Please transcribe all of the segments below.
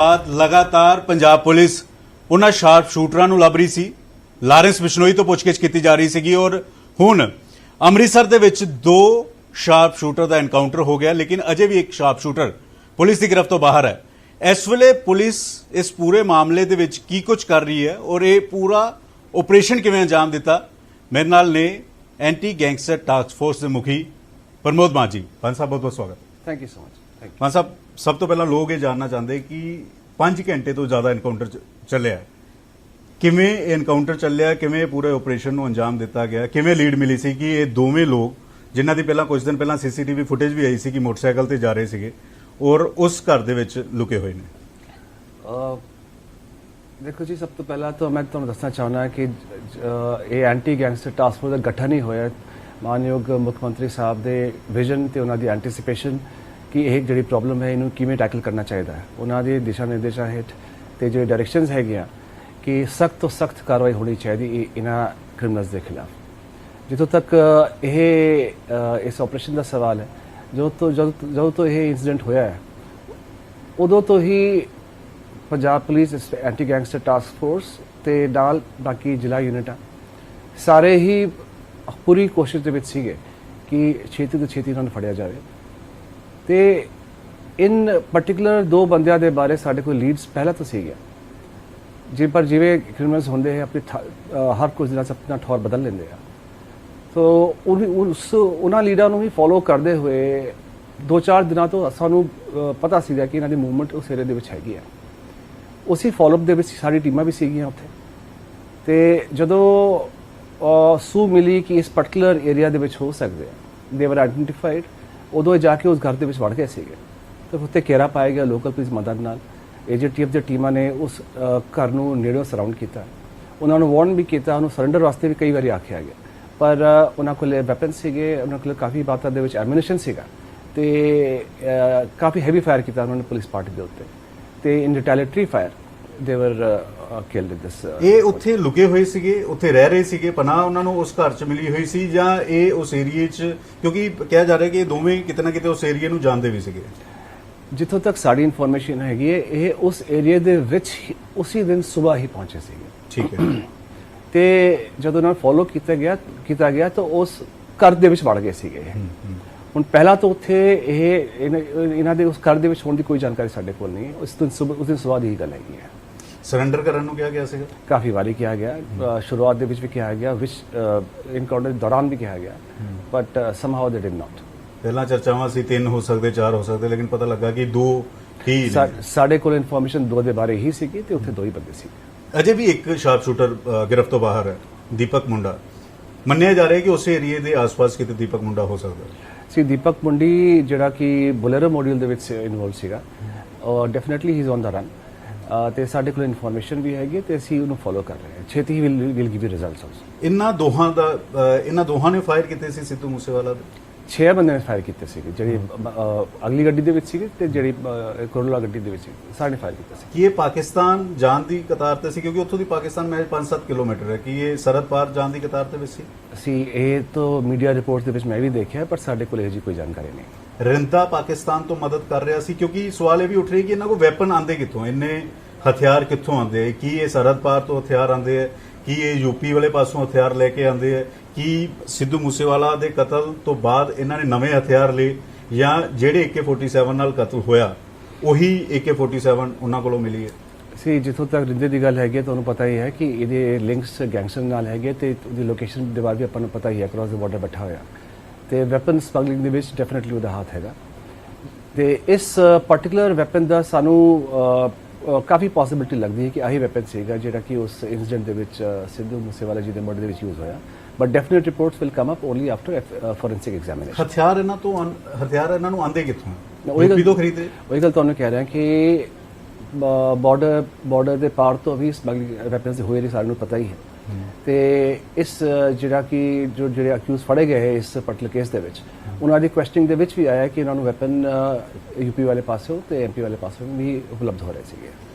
ਬਾਅਦ ਲਗਾਤਾਰ ਪੰਜਾਬ ਪੁਲਿਸ ਉਹਨਾਂ ਸ਼ਾਰਪ ਸ਼ੂਟਰਾਂ ਨੂੰ ਲੱਭ ਰਹੀ ਸੀ। ਲਾਰੈਂਸ ਬਿਸ਼ਨੋਈ ਤੋਂ ਪੁੱਛਗਿੱਛ ਕੀਤੀ ਜਾ ਰਹੀ ਸੀਗੀ ਔਰ ਹੁਣ ਅੰਮ੍ਰਿਤਸਰ ਦੇ ਵਿੱਚ ਦੋ ਸ਼ਾਰਪ ਸ਼ੂਟਰ ਦਾ ਐਨਕਾਊਂਟਰ ਹੋ ਗਿਆ, ਲੇਕਿਨ ਅਜੇ ਵੀ ਇੱਕ ਸ਼ਾਰਪ ਸ਼ੂਟਰ ਪੁਲਿਸ ਦੀ ਗ੍ਰਿਫਤ ਤੋਂ ਬਾਹਰ ਹੈ। ਇਸ ਵੇਲੇ ਪੁਲਿਸ ਇਸ ਪੂਰੇ ਮਾਮਲੇ ਦੇ ਵਿੱਚ ਕੀ ਕੁਝ ਕਰ ਰਹੀ ਹੈ ਔਰ ਇਹ ਪੂਰਾ ਆਪਰੇਸ਼ਨ ਕਿਵੇਂ ਅੰਜਾਮ ਦਿੱਤਾ, ਮੇਰੇ ਨਾਲ ਨੇ ਐਂਟੀ ਗੈਂਗਸਟਰ ਟਾਸਕ ਫੋਰਸ ਦੇ ਮੁਖੀ ਪ੍ਰਮੋਦ ਮਾਂਜੀ। ਪੰਜ ਸਾਹਿਬ ਬਹੁਤ ਬਹੁਤ ਸਵਾਗਤ। Thank you so much. ਪੰਜ ਸਾਹਿਬ, ਸਭ ਤੋਂ ਪਹਿਲਾਂ ਲੋਕ ਇਹ ਜਾਣਨਾ ਚਾਹੁੰਦੇ ਕਿ 5 ਘੰਟੇ ਤੋਂ ਜ਼ਿਆਦਾ ਐਨਕਾਊਂਟਰ ਚੱਲਿਆ, ਕਿਵੇਂ ਇਹ ਐਨਕਾਊਂਟਰ ਚੱਲਿਆ, ਕਿਵੇਂ ਪੂਰੇ ਆਪਰੇਸ਼ਨ ਨੂੰ ਅੰਜਾਮ ਦਿੱਤਾ ਗਿਆ, ਕਿਵੇਂ ਲੀਡ ਮਿਲੀ ਸੀ ਕਿ ਇਹ ਦੋਵੇਂ ਲੋਕ ਜਿਨ੍ਹਾਂ ਦੀ ਪਹਿਲਾਂ ਕੁਝ ਦਿਨ ਪਹਿਲਾਂ ਸੀਸੀਟੀਵੀ ਫੁਟੇਜ ਵੀ ਆਈ ਸੀ ਕਿ ਮੋਟਰਸਾਈਕਲ ਤੇ ਜਾ ਰਹੇ ਸੀਗੇ ਔਰ ਉਸ ਘਰ ਦੇ ਵਿੱਚ ਲੁਕੇ ਹੋਏ ਨੇ। ਦੇਖੋ ਜੀ, ਸਭ ਤੋਂ ਪਹਿਲਾਂ ਤਾਂ ਮੈਂ ਤੁਹਾਨੂੰ ਦੱਸਣਾ ਚਾਹੁੰਦਾ ਕਿ ਇਹ ਐਂਟੀ ਗੈਂਗਸਟਰ ਟਾਸਕ ਫੋਰਸ ਦਾ ਗਠਨ ਹੀ ਹੋਇਆ ਮਾਨਯੋਗ ਮੁੱਖ ਮੰਤਰੀ ਸਾਹਿਬ ਦੇ ਵਿਜ਼ਨ ਤੇ ਉਹਨਾਂ ਦੀ ਐਂਟੀਸਿਪੇਸ਼ਨ ਕਿ ਇਹ ਜਿਹੜੀ ਪ੍ਰੋਬਲਮ ਹੈ ਇਹਨੂੰ ਕਿਵੇਂ ਟੈਕਲ ਕਰਨਾ ਚਾਹੀਦਾ ਹੈ। ਉਹਨਾਂ ਦੇ ਦਿਸ਼ਾ ਨਿਰਦੇਸ਼ਾਂ ਹੇਠ ਤੇ ਜਿਹੜੇ ਡਾਇਰੈਕਸ਼ਨਸ ਹੈਗੀਆਂ ਕਿ ਸਖਤ ਤੋਂ ਸਖਤ ਕਾਰਵਾਈ ਹੋਣੀ ਚਾਹੀਦੀ ਇਹਨਾਂ ਕ੍ਰਿਮੀਨਲਸ ਦੇ ਖਿਲਾਫ। ਜਿੱਥੋਂ ਤੱਕ ਇਸ ਆਪਰੇਸ਼ਨ ਦਾ ਸਵਾਲ ਹੈ, ਜਦੋਂ ਤੋਂ ਇਹ ਇਨਸੀਡੈਂਟ ਹੋਇਆ ਹੈ ਉਦੋਂ ਤੋਂ ਹੀ Punjab police anti gangster task force ਤੇ ਨਾਲ ਬਾਕੀ ਜ਼ਿਲ੍ਹਾ ਯੂਨਿਟਾਂ ਸਾਰੇ ਹੀ ਪੂਰੀ ਕੋਸ਼ਿਸ਼ ਦੇ ਵਿੱਚ ਸੀਗੇ ਕਿ ਛੇਤੀ ਤੋਂ ਛੇਤੀ ਇਹਨਾਂ ਨੂੰ ਫੜਿਆ ਜਾਵੇ। ਤੇ ਇਨ ਪਾਰਟਿਕੂਲਰ ਦੋ ਬੰਦਿਆਂ ਦੇ ਬਾਰੇ ਸਾਡੇ ਕੋਲ ਲੀਡਸ ਪਹਿਲਾਂ ਤੋਂ ਸੀਗੇ, ਪਰ ਜਿਵੇਂ ਕ੍ਰਿਮੀਨਲਸ ਹੁੰਦੇ ਹੈ ਆਪਣੀ ਹਰ ਕੁਝ ਦਿਨਾਂ 'ਚ ਆਪਣਾ ਠੌਰ ਬਦਲ ਲੈਂਦੇ ਆ। ਸੋ ਉਹਨਾਂ ਲੀਡਰਾਂ ਨੂੰ ਵੀ ਫੋਲੋ ਕਰਦੇ ਹੋਏ 2-4 ਦਿਨਾਂ ਤੋਂ ਸਾਨੂੰ ਪਤਾ ਸੀਗਾ ਕਿ ਇਹਨਾਂ ਦੀ ਮੂਵਮੈਂਟ ਉਸ ਏਰੀਆ ਦੇ ਵਿੱਚ ਹੈਗੀ ਆ। ਉਸੇ ਫੋਲੋਅਪ ਦੇ ਵਿੱਚ ਸਾਰੀ ਟੀਮਾਂ ਵੀ ਸੀਗੀਆਂ ਉੱਥੇ। ਤੇ ਜਦੋਂ ਸੂ ਮਿਲੀ ਕਿ ਇਸ ਪਾਰਟਿਕੂਲਰ ਏਰੀਆ ਦੇ ਵਿੱਚ ਹੋ ਸਕਦੇ ਆ, ਦੇ ਵਰ ਆਈਡੈਂਟੀਫਾਈਡ, ਉਦੋਂ ਜਾ ਕੇ ਉਸ ਘਰ ਦੇ ਵਿੱਚ ਵੜ ਗਏ ਸੀਗੇ। ਤੇ ਉੱਥੇ ਘੇਰਾ ਪਾਇਆ ਗਿਆ ਲੋਕਲ ਪੁਲਿਸ ਮਦਦ ਨਾਲ। ਏਜੀਟੀਐਫ ਦੀਆਂ ਟੀਮਾਂ ਨੇ ਉਸ ਘਰ ਨੂੰ ਨੇੜਿਓਂ ਸਰਾਊਂਡ ਕੀਤਾ, ਉਹਨਾਂ ਨੂੰ ਵਾਰਨ ਵੀ ਕੀਤਾ, ਉਹਨੂੰ ਸਰੈਂਡਰ ਵਾਸਤੇ ਵੀ ਕਈ ਵਾਰੀ ਆਖਿਆ ਗਿਆ, ਪਰ ਉਹਨਾਂ ਕੋਲ ਵੈਪਨ ਸੀਗੇ, ਉਹਨਾਂ ਕੋਲ ਕਾਫੀ ਮਾਤਰਾ ਦੇ ਵਿੱਚ ਐਮੂਨੀਸ਼ਨ ਸੀਗਾ ਤੇ ਕਾਫੀ ਹੈਵੀ ਫਾਇਰ ਕੀਤਾ ਉਹਨਾਂ ਨੇ ਪੁਲਿਸ ਪਾਰਟੀ ਦੇ ਉੱਤੇ ਤੇ ਇਨ ਰਿਟੈਲੀਟਰੀ ਫਾਇਰ ਦੇ ਵਰ ਕਿਲਡ ਦਿਸ। ਇਹ ਉੱਥੇ ਲੁਕੇ ਹੋਏ ਸੀਗੇ, ਉੱਥੇ ਰਹਿ ਰਹੇ ਸੀਗੇ, ਪਨਾਹ ਉਹਨਾਂ ਨੂੰ ਉਸ ਘਰ 'ਚ ਮਿਲੀ ਹੋਈ ਸੀ ਜਾਂ ਇਹ ਉਸ ਏਰੀਏ 'ਚ, ਕਿਉਂਕਿ ਕਿਹਾ ਜਾ ਰਿਹਾ ਕਿ ਇਹ ਦੋਵੇਂ ਕਿਤੇ ਨਾ ਕਿਤੇ ਉਸ ਏਰੀਏ ਨੂੰ ਜਾਣਦੇ ਵੀ ਸੀਗੇ। ਜਿੱਥੋਂ ਤੱਕ ਸਾਡੀ ਇਨਫੋਰਮੇਸ਼ਨ ਹੈਗੀ ਹੈ ਇਹ ਉਸ ਏਰੀਆ ਦੇ ਵਿੱਚ ਉਸੇ ਦਿਨ ਸਵੇਰ ਹੀ ਪਹੁੰਚੇ ਸੀਗੇ। ਠੀਕ ਹੈ। ਤੇ ਜਦੋਂ ਉਹਨਾਂ ਨੂੰ ਫੋਲੋ ਕੀਤਾ ਗਿਆ ਤਾਂ ਉਸ ਘਰ ਦੇ ਵਿੱਚ ਵੜ ਗਏ ਸੀਗੇ। ਹੁਣ ਪਹਿਲਾਂ ਤਾਂ ਉੱਥੇ ਇਹਨਾਂ ਦੇ ਉਸ ਘਰ ਦੇ ਵਿੱਚ ਹੋਣ ਦੀ ਕੋਈ ਜਾਣਕਾਰੀ ਸਾਡੇ ਕੋਲ ਨਹੀਂ ਹੈ। ਉਸ ਦਿਨ ਸਵੇਰ ਦੀ ਗੱਲ ਹੈਗੀ ਹੈ। ਸਰੈਂਡਰ ਕਰਨ ਨੂੰ ਕਿਹਾ ਗਿਆ ਸੀਗਾ, ਕਾਫੀ ਵਾਰੀ ਕਿਹਾ ਗਿਆ, ਸ਼ੁਰੂਆਤ ਦੇ ਵਿੱਚ ਵੀ ਕਿਹਾ ਗਿਆ, ਇਨਕਾਊਂਟਰ ਦੇ ਦੌਰਾਨ ਵੀ ਕਿਹਾ ਗਿਆ, ਬਟ ਸਮਹਾਉ ਦੇ ਡਿਡ ਨਾਟ। ਪਹਿਲਾਂ ਚਰਚਾਵਾਂ ਸੀ 3 ਹੋ ਸਕਦੇ, 4 ਹੋ ਸਕਦੇ, ਲੇਕਿਨ ਪਤਾ ਲੱਗਾ ਕਿ 2 ਹੀ। ਸਾਡੇ ਕੋਲ ਇਨਫੋਰਮੇਸ਼ਨ 2 ਦੇ ਬਾਰੇ ਹੀ ਸੀਗੀ ਤੇ ਉੱਥੇ 2 ਹੀ ਬੰਦੇ ਸੀ। ਅਜੇ ਵੀ ਇੱਕ ਸ਼ਾਰਪ ਸ਼ੂਟਰ ਗ੍ਰਿਫਤ ਤੋਂ ਬਾਹਰ ਹੈ, ਦੀਪਕ ਮੁੰਡਾ। ਮੰਨਿਆ ਜਾ ਰਿਹਾ ਕਿ ਉਸੇ ਏਰੀਏ ਦੇ ਆਸ-ਪਾਸ ਕਿਤੇ ਦੀਪਕ ਮੁੰਡਾ ਹੋ ਸਕਦਾ ਸੀ। ਦੀਪਕ ਮੁੰਡੀ ਜਿਹੜਾ ਕਿ ਬੁਲੇਰੋ ਮੋਡਿਊਲ ਦੇ ਵਿੱਚ ਇਨਵੋਲਵ ਸੀਗਾ ਔਰ definitely he is on the run ਤੇ ਸਾਡੇ ਕੋਲ ਇਨਫੋਰਮੇਸ਼ਨ ਵੀ ਹੈਗੀ ਤੇ ਅਸੀਂ ਉਹਨੂੰ ਫੋਲੋ ਕਰ ਰਹੇ ਹਾਂ। ਛੇਤੀ he will give you results also. ਇਹਨਾਂ ਦੋਹਾਂ ਨੇ ਫਾਇਰ ਕੀਤੇ ਸੀ ਸਿੱਧੂ ਮੂਸੇਵਾਲਾ ਦੇ? 6 ਬੰਦੇ ਨੇ ਫਾਇਰ ਕੀਤੇ ਸੀਗੇ, ਜਿਹੜੀ ਅਗਲੀ ਗੱਡੀ ਦੇ ਵਿੱਚ ਸੀਗੇ ਤੇ ਜਿਹੜੀ ਕਰੋਲਾ ਗੱਡੀ ਦੇ ਵਿੱਚ ਸਾਰੇ ਫਾਇਰ ਕੀਤੇ ਸੀ। ਕੀ ਇਹ ਪਾਕਿਸਤਾਨ ਜਾਣ ਦੀ ਕਤਾਰ ਤੇ ਸੀ, ਕਿਉਂਕਿ ਉੱਥੋਂ ਦੀ ਪਾਕਿਸਤਾਨ ਮਹਿਜ਼ 5-7 ਕਿਲੋਮੀਟਰ ਹੈ, ਕਿ ਇਹ ਸਰਹੱਦ ਪਾਰ ਜਾਣ ਦੀ ਕਤਾਰ ਤੇ ਵਿੱਚ ਸੀ? ਅਸੀਂ ਇਹ ਤਾਂ ਮੀਡੀਆ ਰਿਪੋਰਟ ਦੇ ਵਿੱਚ ਮੈਂ ਵੀ ਦੇਖਿਆ, ਪਰ ਸਾਡੇ ਕੋਲ ਇਹੋ ਜਿਹੀ ਕੋਈ ਜਾਣਕਾਰੀ ਨਹੀਂ। ਰਿੰਦਾ ਪਾਕਿਸਤਾਨ ਤੋਂ ਮਦਦ ਕਰ ਰਿਹਾ ਸੀ, ਕਿਉਂਕਿ ਸਵਾਲ ਇਹ ਵੀ ਉੱਠ ਰਿਹਾ ਕਿ ਇਹਨਾਂ ਕੋਲ ਵੈਪਨ ਆਉਂਦੇ ਕਿੱਥੋਂ, ਇੰਨੇ ਹਥਿਆਰ ਕਿੱਥੋਂ ਆਉਂਦੇ ਹੈ? ਕੀ ਇਹ ਸਰਹੱਦ ਪਾਰ ਤੋਂ ਹਥਿਆਰ ਆਉਂਦੇ ਹੈ? ਕੀ ਇਹ ਯੂਪੀ ਵਾਲੇ ਪਾਸੋਂ ਹਥਿਆਰ ਲੈ ਕੇ ਆਉਂਦੇ ਹੈ? ਕੀ ਸਿੱਧੂ ਮੂਸੇਵਾਲਾ ਦੇ ਕਤਲ ਤੋਂ ਬਾਅਦ ਇਹਨਾਂ ਨੇ ਨਵੇਂ ਹਥਿਆਰ ਲਏ ਜਾਂ ਜਿਹੜੇ AK-47 ਨਾਲ ਕਤਲ ਹੋਇਆ ਉਹੀ AK-47 ਉਹਨਾਂ ਕੋਲੋਂ ਮਿਲੀ ਹੈ? ਸੀ ਜਿੱਥੋਂ ਤੱਕ ਰਿੰਦੇ ਦੀ ਗੱਲ ਹੈਗੀ ਤੁਹਾਨੂੰ ਪਤਾ ਹੀ ਹੈ ਕਿ ਇਹਦੇ ਲਿੰਕਸ ਗੈਂਗਸਟਰ ਨਾਲ ਹੈਗੇ ਤੇ ਉਹਦੀ ਲੋਕੇਸ਼ਨ ਦੇ ਬਾਰੇ ਵੀ ਆਪਾਂ ਨੂੰ ਪਤਾ ਹੀ ਹੈ, ਕ੍ਰਾਸ ਦ ਬਾਰਡਰ ਬੈਠਾ ਹੋਇਆ ਤੇ ਵੈਪਨ ਸਮਗਲਿੰਗ ਦੇ ਵਿੱਚ ਡੈਫੀਨਿਟਲੀ ਉਹਦਾ ਹੱਥ ਹੈਗਾ। ਤੇ ਇਸ ਪਾਰਟਿਕੂਲਰ ਵੈਪਨ ਦਾ ਸਾਨੂੰ ਕਾਫੀ ਪੋਸਿਬਿਲਿਟੀ ਲੱਗਦੀ ਹੈ ਕਿ ਆਹੀ ਵੈਪਨ ਸੀਗਾ ਜਿਹੜਾ ਕਿ ਉਸ ਇਨਸੀਡੈਂਟ ਦੇ ਵਿੱਚ ਸਿੱਧੂ ਮੂਸੇਵਾਲਾ ਜੀ ਦੇ ਮਰਡਰ ਦੇ ਵਿੱਚ ਯੂਜ਼ ਹੋਇਆ, but definite reports will come up only after forensic examination. ਹਥਿਆਰ ਇਹਨਾਂ ਨੂੰ ਆਉਂਦੇ ਕਿੱਥੋਂ? ਯੂਪੀ ਤੋਂ ਖਰੀਦੇ? ਉਹੀ ਗੱਲ ਤੁਹਾਨੂੰ ਕਹਿ ਰਿਹਾ ਕਿ ਬਾਰਡਰ ਦੇ ਪਾਰ ਤੋਂ ਵੀ ਸਮਗਲਿੰਗ ਵੈਪਨਸ ਹੋਏ ਨੇ, ਸਾਰਿਆਂ ਨੂੰ ਪਤਾ ਹੀ ਹੈ। ਤੇ ਇਸ ਜਿਹੜਾ ਕਿ ਜਿਹੜੇ ਅਕਿਊਜ਼ ਫੜੇ ਗਏ ਇਸ ਪਾਰਟਿਕੂਲਰ ਕੇਸ ਦੇ ਵਿੱਚ ਉਹਨਾਂ ਦੀ ਕੁਐਸਚਨਿੰਗ ਦੇ ਵਿੱਚ ਵੀ ਆਇਆ ਕਿ ਇਹਨਾਂ ਨੂੰ ਵੈਪਨ ਯੂਪੀ ਵਾਲੇ ਪਾਸੋਂ ਤੇ MP ਵਾਲੇ ਪਾਸੋਂ ਵੀ ਉਪਲਬਧ ਹੋ ਰਹੇ ਸੀਗੇ।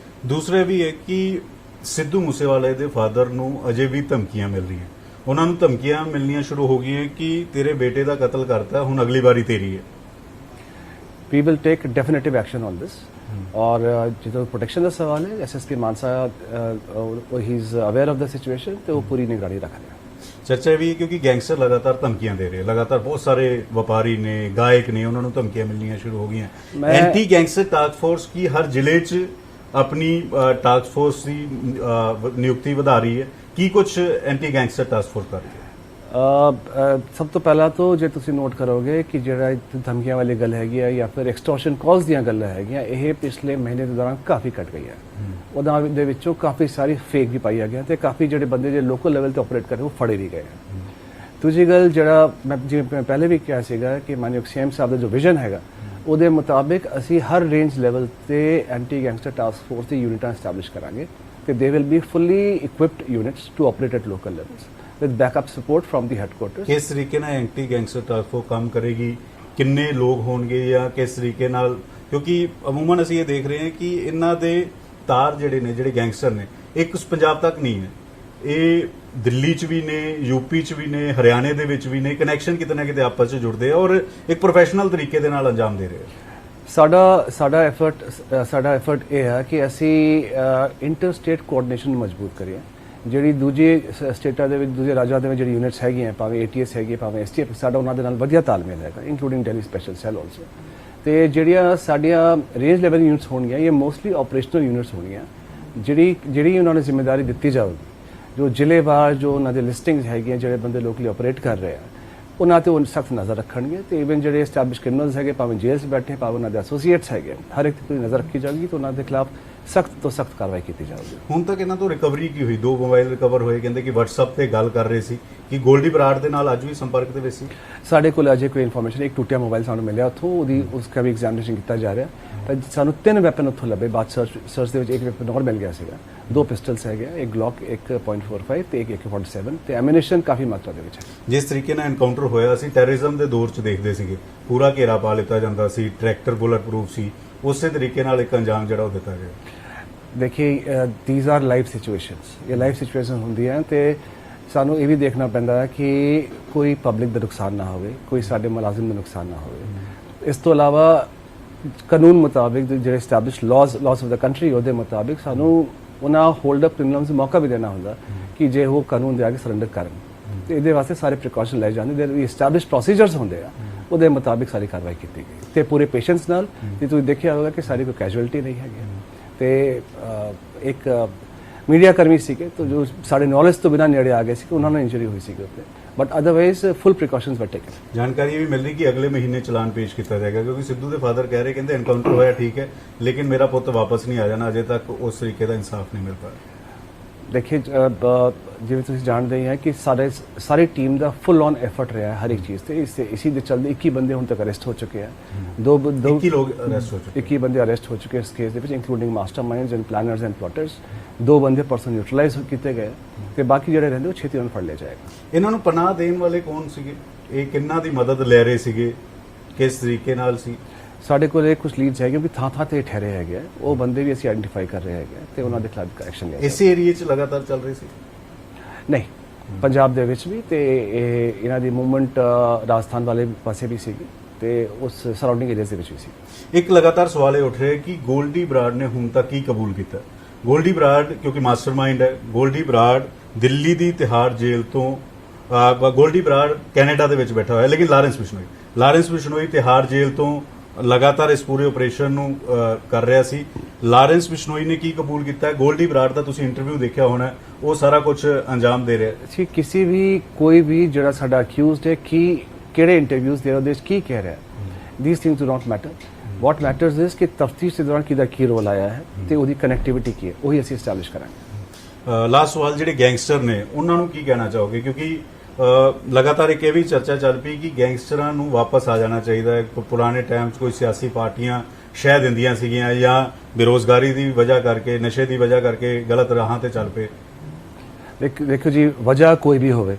ਦੂਸਰੇ ਵੀ ਹੈ ਕਿ ਸਿੱਧੂ ਮੂਸੇਵਾਲੇ ਦੇ ਫਾਦਰ ਨੂੰ ਅਜੇ ਵੀ ਧਮਕੀਆਂ ਮਿਲ ਰਹੀਆਂ, ਉਹਨਾਂ ਨੂੰ ਧਮਕੀਆਂ ਮਿਲਣੀਆਂ ਸ਼ੁਰੂ ਹੋ ਗਈਆਂ ਕਿ ਤੇਰੇ ਬੇਟੇ ਦਾ ਕਤਲ ਕਰਤਾ, ਹੁਣ ਅਗਲੀ ਵਾਰੀ ਤੇਰੀ ਹੈ। We will take definitive action on this. और जो प्रोटेक्शन का सवाल है SSP Mansa he is aware of the situation तो वो पूरी निगरानी रख रहे हैं। ਚਰਚਾ ਵੀ ਹੈ ਕਿਉਂਕਿ ਗੈਂਗਸਟਰ ਲਗਾਤਾਰ ਧਮਕੀਆਂ ਦੇ ਰਹੇ ਲਗਾਤਾਰ ਬਹੁਤ ਸਾਰੇ ਵਪਾਰੀ ਨੇ ਗਾਇਕ ਨੇ ਉਹਨਾਂ ਨੂੰ ਧਮਕੀਆਂ ਮਿਲਣੀਆਂ ਸ਼ੁਰੂ ਹੋ ਗਈਆਂ ਐਂਟੀ ਗੈਂਗਸਟਰ ਟਾਸਕ ਫੋਰਸ ਕੀ ਹਰ ਜ਼ਿਲ੍ਹੇ 'ਚ ਆਪਣੀ ਟਾਸਕ ਫੋਰਸ ਦੀ ਨਿਯੁਕਤੀ ਵਧਾ ਰਹੀ ਹੈ ਕੀ ਕੁਝ ਐਂਟੀ ਗੈਂਗਸਟਰ ਟਾਸਕ ਫੋਰਸ ਕਰ ਰਹੀ ਹੈ ਸਭ ਤੋਂ ਪਹਿਲਾਂ ਤਾਂ ਜੇ ਤੁਸੀਂ ਨੋਟ ਕਰੋਗੇ ਕਿ ਜਿਹੜਾ ਧਮਕੀਆਂ ਵਾਲੀ ਗੱਲ ਹੈਗੀ ਆ ਜਾਂ ਫਿਰ ਐਕਸਟੋਰਸ਼ਨ ਕਾਲਸ ਦੀਆਂ ਗੱਲਾਂ ਹੈਗੀਆਂ ਇਹ ਪਿਛਲੇ ਮਹੀਨੇ ਦੇ ਦੌਰਾਨ ਕਾਫੀ ਘਟ ਗਈ ਹੈ ਉਹਨਾਂ ਦੇ ਵਿੱਚੋਂ ਕਾਫੀ ਸਾਰੀ ਫੇਕ ਵੀ ਪਾਈ ਗਿਆ ਤੇ ਕਾਫੀ ਜਿਹੜੇ ਬੰਦੇ ਜੇ ਲੋਕਲ ਲੈਵਲ ਤੇ ਆਪਰੇਟ ਕਰ ਰਹੇ ਉਹ ਫੜੇ ਵੀ ਗਏ ਦੂਜੀ ਗੱਲ ਜਿਹੜਾ ਮੈਂ ਜਿਵੇਂ ਪਹਿਲੇ ਵੀ ਕਿਹਾ ਸੀਗਾ ਕਿ ਮਾਨਯੋਗ CM ਸਾਹਿਬ ਦਾ ਜੋ ਵਿਜ਼ਨ ਹੈਗਾ ਉਹਦੇ ਮੁਤਾਬਿਕ ਅਸੀਂ ਹਰ ਰੇਂਜ ਲੈਵਲ ਤੇ ਐਂਟੀ ਗੈਂਗਸਟਰ ਟਾਸਕ ਫੋਰਸ ਦੀ ਯੂਨਿਟਾਂ ਐਸਟੈਬਲਿਸ਼ ਕਰਾਂਗੇ ਤੇ they will be fully equipped units to operate at local levels with backup support from the headquarters ਕਿਸ ਤਰੀਕੇ ਨਾਲ ਐਂਟੀ ਗੈਂਗਸਟਰ ਟਾਸਕ ਫੋਰਸ ਕੰਮ ਕਰੇਗੀ ਕਿੰਨੇ ਲੋਕ ਹੋਣਗੇ ਜਾਂ ਕਿਸ ਤਰੀਕੇ ਨਾਲ ਕਿਉਂਕਿ ਅਮੂਮਨ ਅਸੀਂ ਇਹ ਦੇਖ ਰਹੇ ਹਾਂ ਕਿ ਇਹਨਾਂ ਦੇ ਤਾਰ ਜਿਹੜੇ ਗੈਂਗਸਟਰ ਨੇ ਇੱਕ ਪੰਜਾਬ ਤੱਕ ਨਹੀਂ ਹੈ ਇਹ ਦਿੱਲੀ 'ਚ ਵੀ ਨੇ ਯੂਪੀ 'ਚ ਵੀ ਨੇ ਹਰਿਆਣੇ ਦੇ ਵਿੱਚ ਵੀ ਨੇ ਕਨੈਕਸ਼ਨ ਕਿਤੇ ਨਾ ਕਿਤੇ ਆਪਸ 'ਚ ਜੁੜਦੇ ਆ ਔਰ ਇੱਕ ਪ੍ਰੋਫੈਸ਼ਨਲ ਤਰੀਕੇ ਦੇ ਨਾਲ ਅੰਜਾਮ ਦੇ ਰਹੇ ਆ ਸਾਡਾ ਐਫਰਟ ਇਹ ਹੈ ਕਿ ਅਸੀਂ ਇੰਟਰ ਸਟੇਟ ਕੋਆਰਡੀਨੇਸ਼ਨ ਨੂੰ ਮਜ਼ਬੂਤ ਕਰੀਏ ਜਿਹੜੀ ਦੂਜੇ ਸਟੇਟਾਂ ਦੇ ਵਿੱਚ ਦੂਜੇ ਰਾਜਾਂ ਦੇ ਵਿੱਚ ਜਿਹੜੀ ਯੂਨਿਟਸ ਹੈਗੀਆਂ ਭਾਵੇਂ ATS ਹੈਗੀ ਭਾਵੇਂ STF ਸਾਡਾ ਉਹਨਾਂ ਦੇ ਨਾਲ ਵਧੀਆ ਤਾਲਮੇਲ ਹੈਗਾ including Delhi special cell also ਤੇ ਜਿਹੜੀਆਂ ਸਾਡੀਆਂ ਰੇਂਜ ਲੈਵਲ ਯੂਨਿਟਸ ਹੋਣਗੀਆਂ ਇਹ ਮੋਸਟਲੀ ਆਪਰੇਸ਼ਨਲ ਯੂਨਿਟਸ ਹੋਣਗੀਆਂ ਜਿਹੜੀ ਉਹਨਾਂ ਨੂੰ ਜ਼ਿੰਮੇਵਾਰੀ ਦਿੱਤੀ ਜਾਵੇਗੀ ਜੋ ਜ਼ਿਲ੍ਹੇਵਾਰ ਜੋ ਉਹਨਾਂ ਦੇ ਲਿਸਟਿੰਗਸ ਹੈਗੀਆਂ ਜਿਹੜੇ ਬੰਦੇ ਲੋਕਲੀ ਆਪਰੇਟ ਕਰ ਰਹੇ ਆ ਉਹਨਾਂ ਤੇ ਉਹ ਸਖਤ ਨਜ਼ਰ ਰੱਖਣਗੇ ਤੇ ਇਵਨ ਜਿਹੜੇ ਐਸਟੈਬਲਿਸ਼ ਕ੍ਰਿਮੀਨਲਸ ਹੈਗੇ ਭਾਵੇਂ ਜੇਲ੍ਹ 'ਚ ਬੈਠੇ ਭਾਵੇਂ ਉਹਨਾਂ ਦੇ ਐਸੋਸੀਏਟਸ ਹੈਗੇ ਹਰ ਇੱਕ ਤੇ ਨਜ਼ਰ ਰੱਖੀ ਜਾਵੇਗੀ ਤੇ ਉਹਨਾਂ ਦੇ ਖਿਲਾਫ ਸਖਤ ਤੋਂ ਸਖਤ ਕਾਰਵਾਈ ਕੀਤੀ ਜਾਵੇਗੀ ਹੁਣ ਤੱਕ ਇਹਨਾਂ ਤੋਂ ਰਿਕਵਰੀ ਕੀ ਹੋਈ 2 ਮੋਬਾਈਲ ਰਿਕਵਰ ਹੋਏ ਕਹਿੰਦੇ ਕਿ WhatsApp ਤੇ ਗੱਲ ਕਰ ਰਹੇ ਸੀ ਕਿ ਗੋਲਡੀ ਬਰਾੜ ਦੇ ਨਾਲ ਅੱਜ ਵੀ ਸੰਪਰਕ ਦੇ ਵਿੱਚ ਸੀ ਸਾਡੇ ਕੋਲ ਅਜੇ ਕੋਈ ਇਨਫੋਰਮੇਸ਼ਨ ਇੱਕ ਟੁੱਟਿਆ ਮੋਬਾਈਲ ਸਾਨੂੰ ਮਿਲਿਆ ਉੱਥੋਂ ਉਹਦੀ ਉਸਕਾ ਵੀ ਐਗਜ਼ਾਮੀਨੇਸ਼ਨ ਕੀਤਾ ਜਾ ਰਿਹਾ ਤਾਂ ਸਾਨੂੰ 3 ਵੈਪਨ ਉੱਥੋਂ ਲੱਭੇ ਬਾਅਦ ਸਰਚ ਦੇ ਵਿੱਚ ਇੱਕ ਵੈਪਨ ਹੋਰ ਮਿਲ ਗਿਆ ਸੀਗਾ 2 ਪਿਸਟਲਸ ਹੈਗੇ ਇੱਕ ਗਲੌਕ 1.45 ਤੇ ਇੱਕ AK-47 ਤੇ ਐਮੂਨੀਸ਼ਨ ਕਾਫੀ ਮਾਤਰਾ ਦੇ ਵਿੱਚ ਹੈ ਜਿਸ ਤਰੀਕੇ ਨਾਲ ਐਨਕਾਊਂਟਰ ਹੋਇਆ ਸੀ ਟੈਰਰਿਜ਼ਮ ਦੇ ਦੌਰ 'ਚ ਦੇਖਦੇ ਸੀਗੇ ਪੂਰਾ ਘੇਰਾ ਪਾ ਲਿੱਤਾ ਜਾਂਦਾ ਸੀ ਟਰੈਕਟਰ ਬੁਲਟ ਪ੍ਰੂਫ ਸੀ ਉਸੇ ਤਰੀਕੇ ਨਾਲ ਇੱਕ ਅੰਜਾਮ ਜਿਹੜਾ ਉਹ ਦਿੱਤਾ ਗਿਆ ਦੇਖिए these are लाइव सिचुएशंस ये लाइव सिचुएशन ਹੁੰਦੀ ਹੈ ਤੇ ਸਾਨੂੰ ਇਹ ਵੀ ਦੇਖਣਾ ਪੈਂਦਾ ਹੈ ਕਿ ਕੋਈ ਪਬਲਿਕ ਦਾ ਨੁਕਸਾਨ ਨਾ ਹੋਵੇ ਕੋਈ ਸਾਡੇ ਮੁਲਾਜ਼ਮ ਦਾ ਨੁਕਸਾਨ ਨਾ ਹੋਵੇ ਇਸ ਤੋਂ ਇਲਾਵਾ ਕਾਨੂੰਨ ਮੁਤਾਬਿਕ ਜਿਹੜੇ ਐਸਟੈਬਲਿਸ਼ ਲਾਜ਼ ਆਫ ਦਾ ਕੰਟਰੀ ਉਹਦੇ ਮੁਤਾਬਿਕ ਸਾਨੂੰ ਉਹਨਾਂ ਹੋਲਡ ਅਪ ਕ੍ਰਿਮੀਨਲਸ ਨੂੰ ਮੌਕਾ ਵੀ ਦੇਣਾ ਹੁੰਦਾ ਕਿ ਜੇ ਉਹ ਕਾਨੂੰਨ ਦੇ ਅੱਗੇ ਸਰੈਂਡਰ ਕਰਨ ਤੇ ਇਹਦੇ ਵਾਸਤੇ ਸਾਰੇ ਪ੍ਰੀਕਾਸ਼ਨ ਲਏ ਜਾਂਦੇ ਦੇਰ ਵੀ ਐਸਟੈਬਲਿਸ਼ ਪ੍ਰੋਸੀਜਰਸ ਹੁੰਦੇ ਆ ਉਹਦੇ ਮੁਤਾਬਿਕ ਸਾਰੀ ਕਾਰਵਾਈ ਕੀਤੀ ਗਈ ਤੇ ਪੂਰੇ ਪੇਸ਼ੈਂਸ ਨਾਲ ਤੇ ਤੁਸੀਂ ਦੇਖਿਆ ਹੋਵੇਗਾ ਕਿ ਸਾਰੀ ਕੋਈ ਕੈਜੁਅਲਟੀ ਨਹੀਂ ਹੈਗੀ ਤੇ ਇੱਕ ਮੀਡੀਆ ਕਰਮੀ ਸੀਗੇ ਤਾਂ ਜੋ ਸਾਡੇ ਨੌਲੇਜ ਤੋਂ ਬਿਨਾਂ ਨੇੜੇ ਆ ਗਏ ਸੀ ਕਿ ਉਹਨਾਂ ਨੂੰ ਇੰਜਰੀ ਹੋਈ ਸੀਗੀ ਉੱਤੇ ਬਟ ਅਦਰਵਾਈਜ਼ ਫੁੱਲ ਪ੍ਰੀਕਾਸ਼ਨਸ ਵਰ ਟੇਕਨ ਜਾਣਕਾਰੀ ਇਹ ਵੀ ਮਿਲ ਰਹੀ ਕਿ ਅਗਲੇ ਮਹੀਨੇ ਚਲਾਨ ਪੇਸ਼ ਕੀਤਾ ਜਾਏਗਾ ਕਿਉਂਕਿ ਸਿੱਧੂ ਦੇ ਫਾਦਰ ਕਹਿ ਰਹੇ ਕਹਿੰਦੇ ਐਨਕਾਊਂਟਰ ਹੋਇਆ ਠੀਕ ਹੈ ਲੇਕਿਨ ਮੇਰਾ ਪੁੱਤ ਵਾਪਸ ਨਹੀਂ ਆ ਜਾਣਾ ਅਜੇ ਤੱਕ ਉਸ ਤਰੀਕੇ ਦਾ ਇਨਸਾਫ ਨਹੀਂ ਮਿਲ ਪਾਇਆ ਦੇਖिए ਜਿਵੇਂ ਤੁਸੀਂ ਜਾਣਦੇ ਹੀ ਹੈ ਕਿ ਸਾਰੀ ਟੀਮ ਦਾ ਫੁੱਲ ਔਨ ਐਫਰਟ ਰਿਹਾ ਹੈ ਹਰ ਇੱਕ ਚੀਜ਼ ਤੇ ਇसी ਦੇ ਚੱਲਦੇ 21 ਬੰਦੇ ਹੁਣ ਤੱਕ ਅਰੈਸਟ ਹੋ ਚੁੱਕੇ ਆ 21 ਲੋਕ ਅਰੈਸਟ ਹੋ ਚੁੱਕੇ 21 ਬੰਦੇ ਅਰੈਸਟ ਹੋ ਚੁੱਕੇ ਇਸ ਕੇਸ ਦੇ ਵਿੱਚ ਇਨਕਲੂਡਿੰਗ ਮਾਸਟਰਮਾਈਂਡਸ ਐਂਡ ਪਲੈਨਰਸ ਐਂਡ ਪਲੋਟਰਸ 2 ਬੰਦੇ ਪਰਸਨ ਨਿਊਟਰਲਾਈਜ਼ ਕੀਤੇ ਗਏ ਤੇ ਬਾਕੀ ਜਿਹੜੇ ਰਹਿੰਦੇ ਉਹ ਛੇਤੀ ਉਹਨਾਂ ਫੜ ਲਿਆ ਜਾਏਗਾ ਇਹਨਾਂ ਨੂੰ ਪਨਾਹ ਦੇਣ ਵਾਲੇ ਕੌਣ ਸੀਗੇ ਇਹ ਕਿੰਨਾ ਦੀ ਮਦਦ ਲੈ ਰਹੇ ਸੀਗੇ ਕਿਸ ਤਰੀਕੇ ਨਾਲ ਸੀ ਸਾਡੇ ਕੋਲ ਕੁਝ ਲੀਡਸ ਹੈਗੇ ਵੀ ਥਾਂ ਤੇ ਠਹਿਰੇ ਹੈਗੇ ਉਹ ਬੰਦੇ ਵੀ ਅਸੀਂ ਆਇਡੈਂਟੀਫਾਈ ਕਰ ਰਹੇ ਹੈਗੇ ਤੇ ਉਹਨਾਂ ਦੇ ਖਿਲਾਫ ਐਕਸ਼ਨ ਲਿਆ ਇਸੇ ਏਰੀਆ 'ਚ ਲਗਾਤਾਰ ਚੱਲ ਰਹੀ ਸੀ ਨਹੀਂ ਪੰਜਾਬ ਦੇ ਵਿੱਚ ਵੀ ਤੇ ਇਹਨਾਂ ਦੀ ਮੂਵਮੈਂਟ ਰਾਜਸਥਾਨ ਵਾਲੇ ਪਾਸੇ ਵੀ ਸੀਗੀ ਤੇ ਉਸ ਸਰਾਊਂਡਿੰਗ ਏਰੀਆਜ਼ ਦੇ ਵਿੱਚ ਵੀ ਸੀ ਇੱਕ ਲਗਾਤਾਰ ਸਵਾਲ ਇਹ ਉੱਠ ਰਿਹਾ ਕਿ ਗੋਲਡੀ ਬਰਾੜ ਨੇ ਹੁਣ ਤੱਕ ਕੀ ਕਬੂਲ ਕੀਤਾ ਗੋਲਡੀ ਬਰਾੜ ਕਿਉਂਕਿ ਮਾਸਟਰਮਾਈਂਡ ਹੈ ਗੋਲਡੀ ਬਰਾੜ ਦਿੱਲੀ ਦੀ ਤਿਹਾੜ ਜੇਲ੍ਹ ਤੋਂ ਗੋਲਡੀ ਬਰਾੜ ਕੈਨੇਡਾ ਦੇ ਵਿੱਚ ਬੈਠਾ ਹੋਇਆ ਲੇਕਿਨ ਲਾਰੈਂਸ ਬਿਸ਼ਨੋਈ ਤਿਹਾੜ ਜੇਲ੍ਹ ਤੋਂ ਲਗਾਤਾਰ ਇਸ ਪੂਰੇ ਆਪਰੇਸ਼ਨ ਨੂੰ ਕਰ ਰਿਹਾ ਸੀ ਲਾਰੈਂਸ ਬਿਸ਼ਨੋਈ ਨੇ ਕੀ ਕਬੂਲ ਕੀਤਾ ਗੋਲਡੀ ਬਰਾੜ ਦਾ ਤੁਸੀਂ ਇੰਟਰਵਿਊ ਦੇਖਿਆ ਹੋਣਾ ਉਹ ਸਾਰਾ ਕੁਝ ਅੰਜਾਮ ਦੇ ਰਿਹਾ ਸੀ ਕਿਸੇ ਵੀ ਕੋਈ ਵੀ ਜਿਹੜਾ ਸਾਡਾ ਅਕਿਊਜ਼ਡ ਹੈ ਕਿ ਕਿਹੜੇ ਇੰਟਰਵਿਊਜ਼ ਦੇ ਉਹਦੇ ਵਿੱਚ ਕੀ ਕਹਿ ਰਿਹਾ these things do not matter what matters is ਕਿ ਤਫਤੀਸ਼ ਦੇ ਦੌਰਾਨ ਕਿਹਦਾ ਕੀ ਰੋਲ ਆਇਆ ਹੈ ਤੇ ਉਹਦੀ ਕਨੈਕਟੀਵਿਟੀ ਕੀ ਹੈ ਉਹੀ ਅਸੀਂ ਐਸਟੈਬਲਿਸ਼ ਕਰਾਂਗੇ ਲਾਸਟ ਸਵਾਲ ਜਿਹੜੇ ਗੈਂਗਸਟਰ ਨੇ ਉਹਨਾਂ ਨੂੰ ਕੀ ਕਹਿਣਾ ਚਾਹੋਗੇ ਕਿਉਂਕਿ ਲਗਾਤਾਰ ਇੱਕ ਇਹ ਵੀ ਚਰਚਾ ਚੱਲ ਪਈ ਕਿ ਗੈਂਗਸਟਰਾਂ ਨੂੰ ਵਾਪਸ ਆ ਜਾਣਾ ਚਾਹੀਦਾ ਹੈ ਪੁਰਾਣੇ ਟਾਈਮ 'ਚ ਕੋਈ ਸਿਆਸੀ ਪਾਰਟੀਆਂ ਸ਼ਹਿ ਦਿੰਦੀਆਂ ਸੀਗੀਆਂ ਜਾਂ ਬੇਰੋਜ਼ਗਾਰੀ ਦੀ ਵਜ੍ਹਾ ਕਰਕੇ ਨਸ਼ੇ ਦੀ ਵਜ੍ਹਾ ਕਰਕੇ ਗਲਤ ਰਾਹਾਂ ਤੇ ਚੱਲ ਪਏ ਦੇਖੋ ਜੀ ਵਜ੍ਹਾ ਕੋਈ ਵੀ ਹੋਵੇ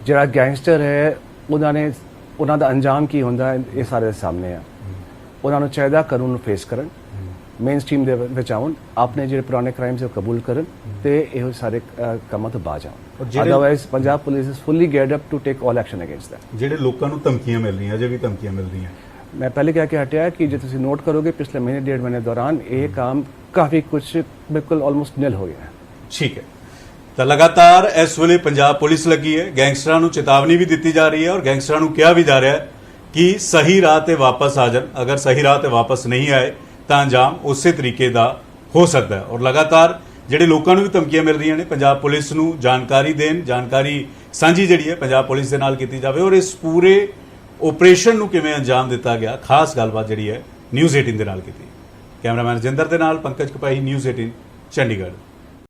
ਜਿਹੜਾ ਗੈਂਗਸਟਰ ਹੈ ਉਹਨਾਂ ਦਾ ਅੰਜਾਮ ਕੀ ਹੁੰਦਾ ਹੈ ਇਹ ਸਾਰੇ ਸਾਹਮਣੇ ਆ ਉਹਨਾਂ ਨੂੰ ਚਾਹੀਦਾ ਕਾਨੂੰਨ ਨੂੰ ਫੇਸ ਕਰਨ ਮੇਨ ਸਟ੍ਰੀਮ ਦੇ ਵਿੱਚ ਆਉਣ ਆਪਣੇ ਜਿਹੜੇ ਪੁਰਾਣੇ ਕ੍ਰਾਈਮਸ ਉਹ ਕਬੂਲ ਕਰਨ ਤੇ ਇਹੋ ਸਾਰੇ ਕੰਮਾਂ ਤੋਂ ਬਾਜ ਆਉਣ otherwise Punjab police is fully geared up to take all action against that ਜਿਹੜੇ ਲੋਕਾਂ ਨੂੰ ਧਮਕੀਆਂ ਮਿਲ ਰਹੀਆਂ ਅਜੇ ਵੀ ਧਮਕੀਆਂ ਮਿਲ ਰਹੀਆਂ मैं पहले कह के हटिया कि जो तुम नोट करोगे पिछले महीने 1.5 महीने दौरान ये काम काफ़ी कुछ बिल्कुल ऑलमोस्ट निल हो गया है। ਠੀਕ ਹੈ ਤਾਂ ਲਗਾਤਾਰ ਇਸ ਵੇਲੇ ਪੰਜਾਬ ਪੁਲਿਸ ਲੱਗੀ ਹੈ, ਗੈਂਗਸਟਰਾਂ ਨੂੰ ਚੇਤਾਵਨੀ ਵੀ ਦਿੱਤੀ ਜਾ ਰਹੀ ਹੈ ਔਰ ਗੈਂਗਸਟਰਾਂ ਨੂੰ ਕਿਹਾ ਵੀ ਜਾ ਰਿਹਾ ਹੈ ਕਿ ਸਹੀ ਰਾਹ ਤੇ ਵਾਪਸ ਆ ਜਾਣ। ਅਗਰ ਸਹੀ ਰਾਹ ਤੇ ਵਾਪਸ ਨਹੀਂ ਆਏ ਤਾਂ ਅੰਜਾਮ ਉਸੇ ਤਰੀਕੇ ਦਾ ਹੋ ਸਕਦਾ ਹੈ ਔਰ ਲਗਾਤਾਰ ਜਿਹੜੇ ਲੋਕਾਂ ਨੂੰ ਵੀ ਧਮਕੀਆਂ ਮਿਲ ਰਹੀਆਂ ਨੇ ਪੰਜਾਬ ਪੁਲਿਸ ਨੂੰ ਜਾਣਕਾਰੀ ਦੇਣ, ਜਾਣਕਾਰੀ ਸਾਂਝੀ ਜਿਹੜੀ ਹੈ ਪੰਜਾਬ ਪੁਲਿਸ ਦੇ ਨਾਲ ਕੀਤੀ ਜਾਵੇ ਔਰ ਇਸ ਪੂਰੇ ਆਪਰੇਸ਼ਨ ਨੂੰ ਕਿਵੇਂ ਅੰਜਾਮ ਦਿੱਤਾ ਗਿਆ, ਖਾਸ ਗੱਲਬਾਤ ਜਿਹੜੀ ਹੈ ਨਿਊਜ਼ 18 ਦੇ ਨਾਲ ਕੀਤੀ। ਕੈਮਰਾਮੈਨ ਜਿੰਦਰ ਦੇ ਨਾਲ ਪੰਕਜ ਕਪਾਹੀ, ਨਿਊਜ਼ 18 ਚੰਡੀਗੜ੍ਹ।